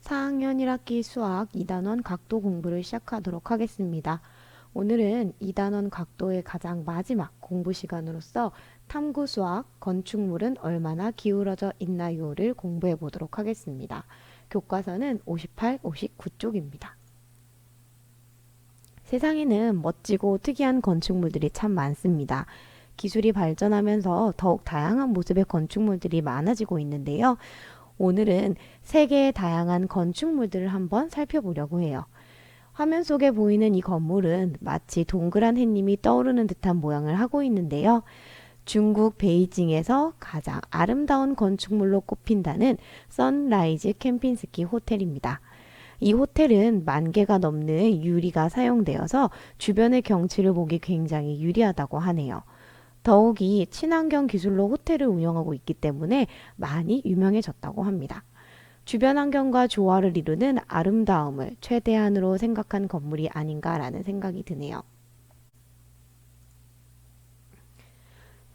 4학년 1학기 수학 2단원 각도 공부를 시작하도록 하겠습니다. 오늘은 2단원 각도의 가장 마지막 공부 시간으로서 탐구 수학 건축물은 얼마나 기울어져 있나요를 공부해 보도록 하겠습니다. 교과서는 58, 59쪽입니다. 세상에는 멋지고 특이한 건축물들이 참 많습니다. 기술이 발전하면서 더욱 다양한 모습의 건축물들이 많아지고 있는데요. 오늘은 세계의 다양한 건축물들을 한번 살펴보려고 해요. 화면 속에 보이는 이 건물은 마치 동그란 햇님이 떠오르는 듯한 모양을 하고 있는데요. 중국 베이징에서 가장 아름다운 건축물로 꼽힌다는 선라이즈 캠핑스키 호텔입니다. 이 호텔은 10,000개가 넘는 유리가 사용되어서 주변의 경치를 보기 굉장히 유리하다고 하네요. 더욱이 친환경 기술로 호텔을 운영하고 있기 때문에 많이 유명해졌다고 합니다. 주변 환경과 조화를 이루는 아름다움을 최대한으로 생각한 건물이 아닌가라는 생각이 드네요.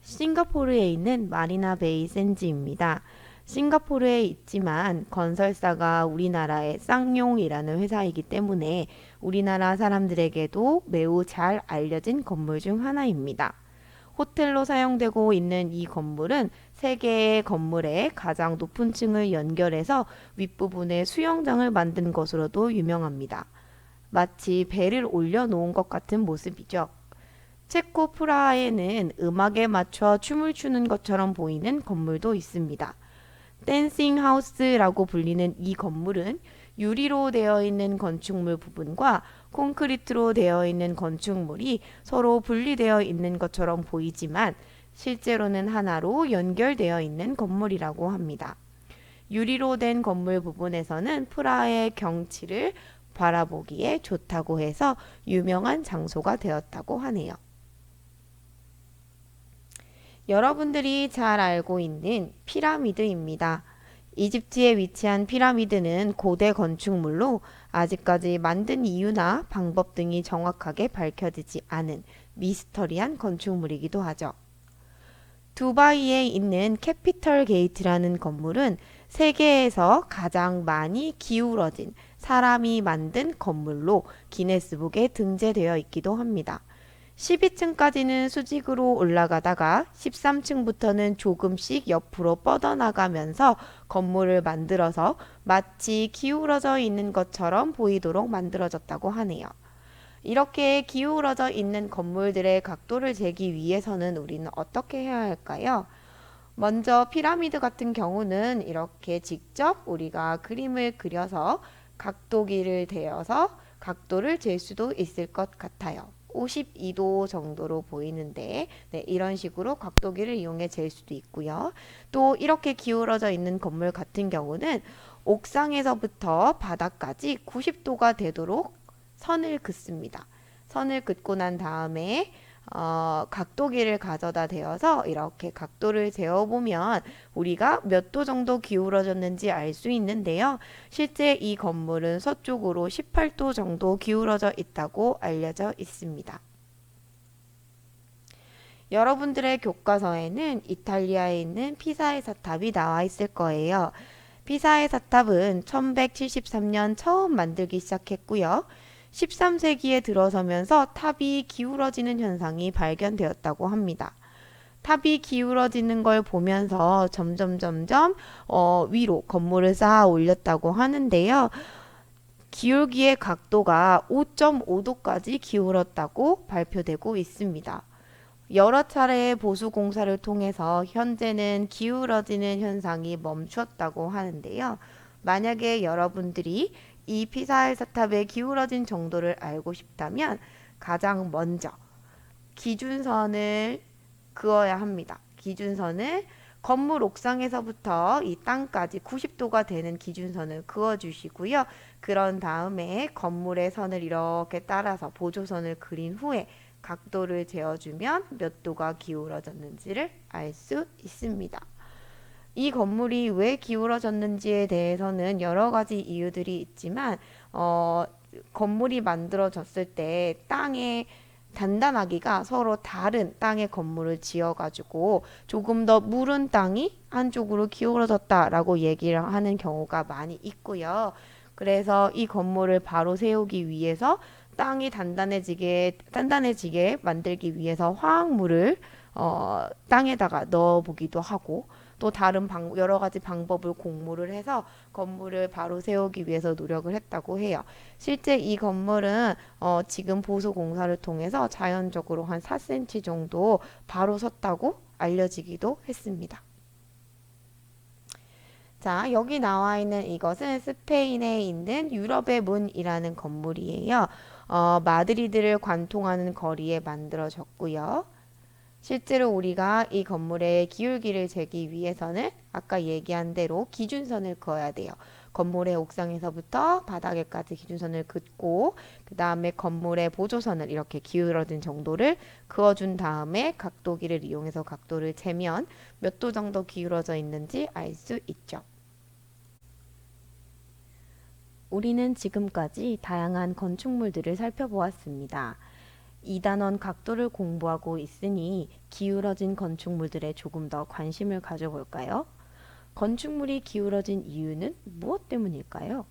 싱가포르에 있는 마리나 베이 샌즈입니다. 싱가포르에 있지만 건설사가 우리나라의 쌍용이라는 회사이기 때문에 우리나라 사람들에게도 매우 잘 알려진 건물 중 하나입니다. 호텔로 사용되고 있는 이 건물은 세 개의 건물의 가장 높은 층을 연결해서 윗부분에 수영장을 만든 것으로도 유명합니다. 마치 배를 올려놓은 것 같은 모습이죠. 체코 프라하에는 음악에 맞춰 춤을 추는 것처럼 보이는 건물도 있습니다. 댄싱 하우스라고 불리는 이 건물은 유리로 되어 있는 건축물 부분과 콘크리트로 되어 있는 건축물이 서로 분리되어 있는 것처럼 보이지만 실제로는 하나로 연결되어 있는 건물이라고 합니다. 유리로 된 건물 부분에서는 프라하의 경치를 바라보기에 좋다고 해서 유명한 장소가 되었다고 하네요. 여러분들이 잘 알고 있는 피라미드입니다. 이집트에 위치한 피라미드는 고대 건축물로 아직까지 만든 이유나 방법 등이 정확하게 밝혀지지 않은 미스터리한 건축물이기도 하죠. 두바이에 있는 캐피털 게이트라는 건물은 세계에서 가장 많이 기울어진 사람이 만든 건물로 기네스북에 등재되어 있기도 합니다. 12층까지는 수직으로 올라가다가 13층부터는 조금씩 옆으로 뻗어나가면서 건물을 만들어서 마치 기울어져 있는 것처럼 보이도록 만들어졌다고 하네요. 이렇게 기울어져 있는 건물들의 각도를 재기 위해서는 우리는 어떻게 해야 할까요? 먼저 피라미드 같은 경우는 이렇게 직접 우리가 그림을 그려서 각도기를 대어서 각도를 잴 수도 있을 것 같아요. 52도 정도로 보이는데 이런 식으로 각도기를 이용해 잴 수도 있고요. 또 이렇게 기울어져 있는 건물 같은 경우는 옥상에서부터 바닥까지 90도가 되도록 선을 긋습니다. 선을 긋고 난 다음에 각도기를 가져다 대어서 이렇게 각도를 재어보면 우리가 몇 도 정도 기울어졌는지 알 수 있는데요. 실제 이 건물은 서쪽으로 18도 정도 기울어져 있다고 알려져 있습니다. 여러분들의 교과서에는 이탈리아에 있는 피사의 사탑이 나와 있을 거예요. 피사의 사탑은 1173년 처음 만들기 시작했고요. 13세기에 들어서면서 탑이 기울어지는 현상이 발견되었다고 합니다. 탑이 기울어지는 걸 보면서 점점 위로 건물을 쌓아 올렸다고 하는데요. 기울기의 각도가 5.5도까지 기울었다고 발표되고 있습니다. 여러 차례의 보수 공사를 통해서 현재는 기울어지는 현상이 멈추었다고 하는데요. 만약에 여러분들이 이 피사의 사탑의 기울어진 정도를 알고 싶다면 가장 먼저 기준선을 그어야 합니다. 기준선을 건물 옥상에서부터 이 땅까지 90도가 되는 기준선을 그어주시고요. 그런 다음에 건물의 선을 이렇게 따라서 보조선을 그린 후에 각도를 재어주면 몇 도가 기울어졌는지를 알 수 있습니다. 이 건물이 왜 기울어졌는지에 대해서는 여러 가지 이유들이 있지만 건물이 만들어졌을 때 땅에 단단하기가 서로 다른 땅의 건물을 지어가지고 조금 더 무른 땅이 한쪽으로 기울어졌다라고 얘기를 하는 경우가 많이 있고요. 그래서 이 건물을 바로 세우기 위해서 땅이 단단해지게 만들기 위해서 화학물을 땅에다가 넣어보기도 하고 또 여러 가지 방법을 공모를 해서 건물을 바로 세우기 위해서 노력을 했다고 해요. 실제 이 건물은 지금 보수 공사를 통해서 자연적으로 한 4cm 정도 바로 섰다고 알려지기도 했습니다. 자, 여기 나와 있는 이것은 스페인에 있는 유럽의 문이라는 건물이에요. 마드리드를 관통하는 거리에 만들어졌고요. 실제로 우리가 이 건물의 기울기를 재기 위해서는 아까 얘기한 대로 기준선을 그어야 돼요. 건물의 옥상에서부터 바닥에까지 기준선을 긋고 그 다음에 건물의 보조선을 이렇게 기울어진 정도를 그어준 다음에 각도기를 이용해서 각도를 재면 몇 도 정도 기울어져 있는지 알 수 있죠. 우리는 지금까지 다양한 건축물들을 살펴보았습니다. 2단원 각도를 공부하고 있으니 기울어진 건축물들에 조금 더 관심을 가져볼까요? 건축물이 기울어진 이유는 무엇 때문일까요?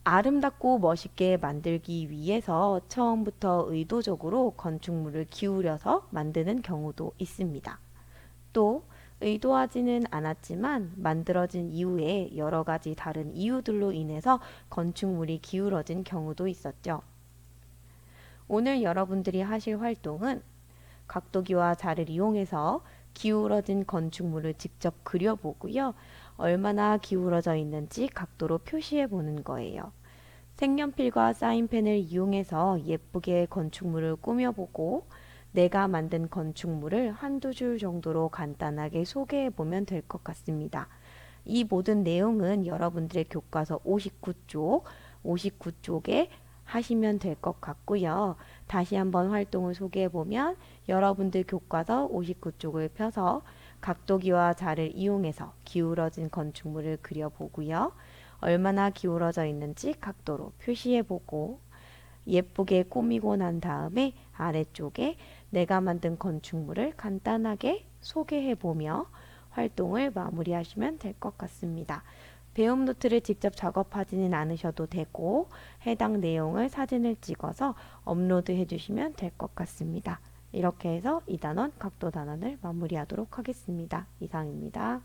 아름답고 멋있게 만들기 위해서 처음부터 의도적으로 건축물을 기울여서 만드는 경우도 있습니다. 또 의도하지는 않았지만 만들어진 이후에 여러 가지 다른 이유들로 인해서 건축물이 기울어진 경우도 있었죠. 오늘 여러분들이 하실 활동은 각도기와 자를 이용해서 기울어진 건축물을 직접 그려보고요. 얼마나 기울어져 있는지 각도로 표시해 보는 거예요. 색연필과 사인펜을 이용해서 예쁘게 건축물을 꾸며보고 내가 만든 건축물을 한두 줄 정도로 간단하게 소개해 보면 될 것 같습니다. 이 모든 내용은 여러분들의 교과서 59쪽에 하시면 될 것 같고요. 다시 한번 활동을 소개해 보면 여러분들 교과서 59쪽을 펴서 각도기와 자를 이용해서 기울어진 건축물을 그려보고요. 얼마나 기울어져 있는지 각도로 표시해 보고 예쁘게 꾸미고 난 다음에 아래쪽에 내가 만든 건축물을 간단하게 소개해 보며 활동을 마무리하시면 될 것 같습니다. 배움 노트를 직접 작업하지는 않으셔도 되고 해당 내용을 사진을 찍어서 업로드 해주시면 될 것 같습니다. 이렇게 해서 2단원 각도 단원을 마무리하도록 하겠습니다. 이상입니다.